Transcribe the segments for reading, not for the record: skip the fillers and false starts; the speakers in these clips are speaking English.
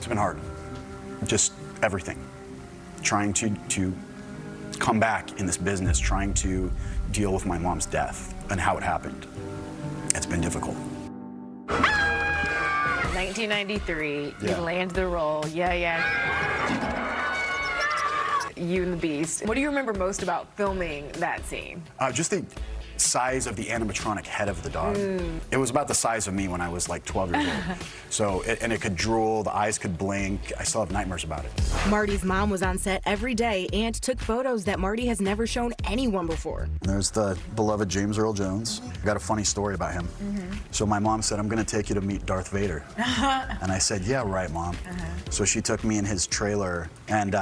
It's been hard. Just everything. Trying to come back in this business, trying to deal with my mom's death and how it happened. It's been difficult. 1993, you land the role. Yeah. You and the Beast. What do you remember most about filming that scene? Just the size of the animatronic head of the dog. It was about the size of me when I was like 12 years old. So, and it could drool, the eyes could blink. I still have nightmares about it. Marty's mom was on set every day and took photos that Marty has never shown anyone before. And there's the beloved James Earl Jones. I got a funny story about him. So my mom said, I'm gonna take you to meet Darth Vader. And I said, yeah, right, Mom. So she took me in his trailer and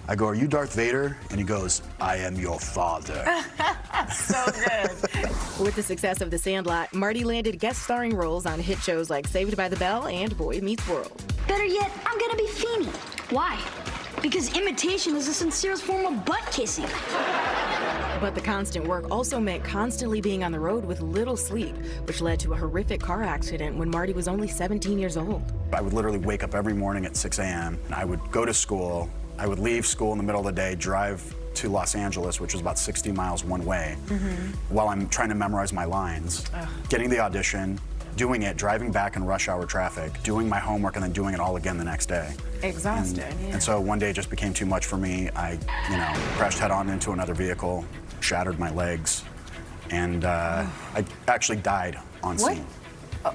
I go, are you Darth Vader? And he goes, I am your father. So good. With the success of The Sandlot, Marty landed guest starring roles on hit shows like Saved by the Bell and Boy Meets World. Better yet, I'm gonna be Feeny. Why? Because imitation is the sincerest form of butt kissing. But the constant work also meant constantly being on the road with little sleep, which led to a horrific car accident when Marty was only 17 years old. I would literally wake up every morning at 6 a.m. and I would go to school. I would leave school in the middle of the day, drive to Los Angeles, which was about 60 miles one way, while I'm trying to memorize my lines, getting the audition, doing it, driving back in rush hour traffic, doing my homework, and then doing it all again the next day. Exhausted, And so one day it just became too much for me. I, crashed head-on into another vehicle, shattered my legs, and I actually died on scene.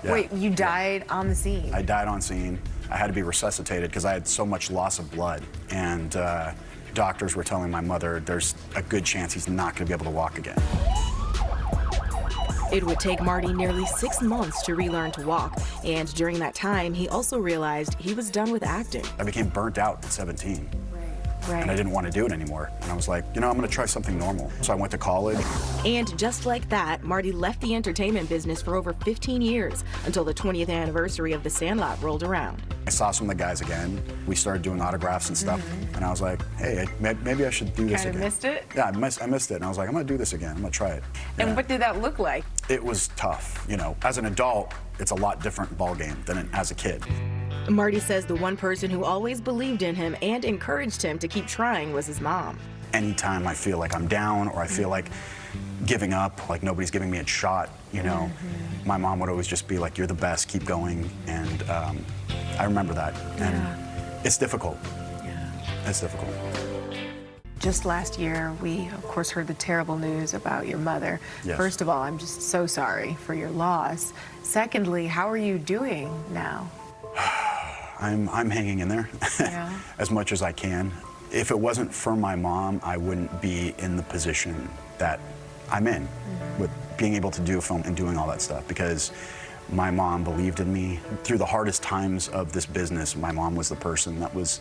Yeah. Wait, you died on the scene? I died on scene. I had to be resuscitated because I had so much loss of blood. And doctors were telling my mother there's a good chance he's not going to be able to walk again. It would take Marty nearly 6 months to relearn to walk. And during that time, he also realized he was done with acting. I became burnt out at 17. Right. And I didn't want to do it anymore. And I was like, I'm going to try something normal. So I went to college. And just like that, Marty left the entertainment business for over 15 years until the 20th anniversary of The Sandlot rolled around. I saw some of the guys again. We started doing autographs and stuff. And I was like, hey, maybe I should do this again. Kind of missed it? Yeah, I missed it. And I was like, I'm going to do this again. I'm going to try it. And what did that look like? It was tough. As an adult, it's a lot different ball game than as a kid. Marty says the one person who always believed in him and encouraged him to keep trying was his mom. Anytime I feel like I'm down or I feel like giving up, like nobody's giving me a shot, my mom would always just be like, you're the best, keep going. And I remember that. And it's difficult. It's difficult. Just last year, we, of course, heard the terrible news about your mother. Yes. First of all, I'm just so sorry for your loss. Secondly, how are you doing now? I'm hanging in there as much as I can. If it wasn't for my mom, I wouldn't be in the position that I'm in with being able to do a film and doing all that stuff, because my mom believed in me. Through the hardest times of this business, my mom was the person that was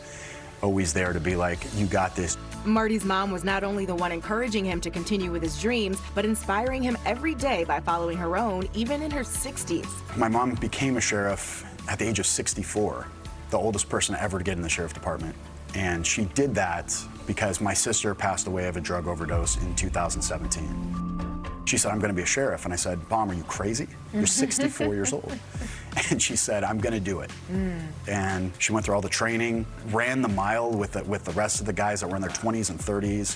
always there to be like, you got this. Marty's mom was not only the one encouraging him to continue with his dreams, but inspiring him every day by following her own, even in her 60s. My mom became a sheriff at the age of 64, the oldest person ever to get in the sheriff department. And she did that because my sister passed away of a drug overdose in 2017. She said, I'm going to be a sheriff. And I said, Mom, are you crazy? You're 64 years old. And she said, I'm going to do it. And she went through all the training, ran the mile with the rest of the guys that were in their 20s and 30s,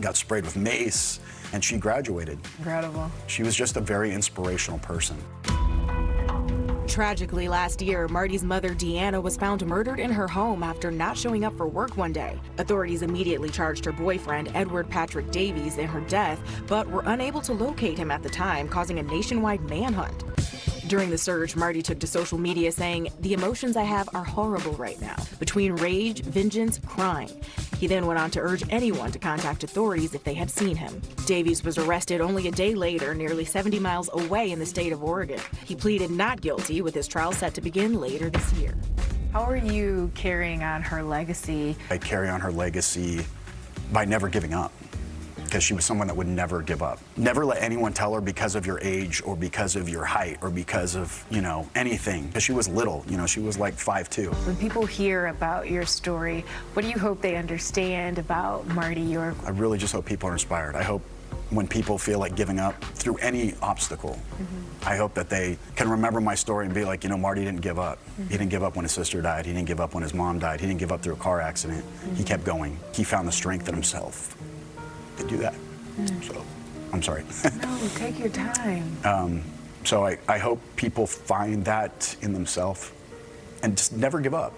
got sprayed with mace, and she graduated. Incredible. She was just a very inspirational person. Tragically, last year, Marty's mother, Deanna, was found murdered in her home after not showing up for work one day. Authorities immediately charged her boyfriend, Edward Patrick Davies, in her death, but were unable to locate him at the time, causing a nationwide manhunt. During the search, Marty took to social media saying, "The emotions I have are horrible right now, between rage, vengeance, crying." He then went on to urge anyone to contact authorities if they had seen him. Davies was arrested only a day later, nearly 70 miles away in the state of Oregon. He pleaded not guilty, with his trial set to begin later this year. How are you carrying on her legacy? I carry on her legacy by never giving up, because she was someone that would never give up. Never let anyone tell her because of your age or because of your height or because of, anything. Because she was little, she was like 5'2". When people hear about your story, what do you hope they understand about Marty York? I really just hope people are inspired. I hope when people feel like giving up through any obstacle, I hope that they can remember my story and be like, you know, Marty didn't give up. He didn't give up when his sister died. He didn't give up when his mom died. He didn't give up through a car accident. He kept going. He found the strength in himself to do that. So, I'm sorry. No, take your time. So I hope people find that in themselves and just never give up.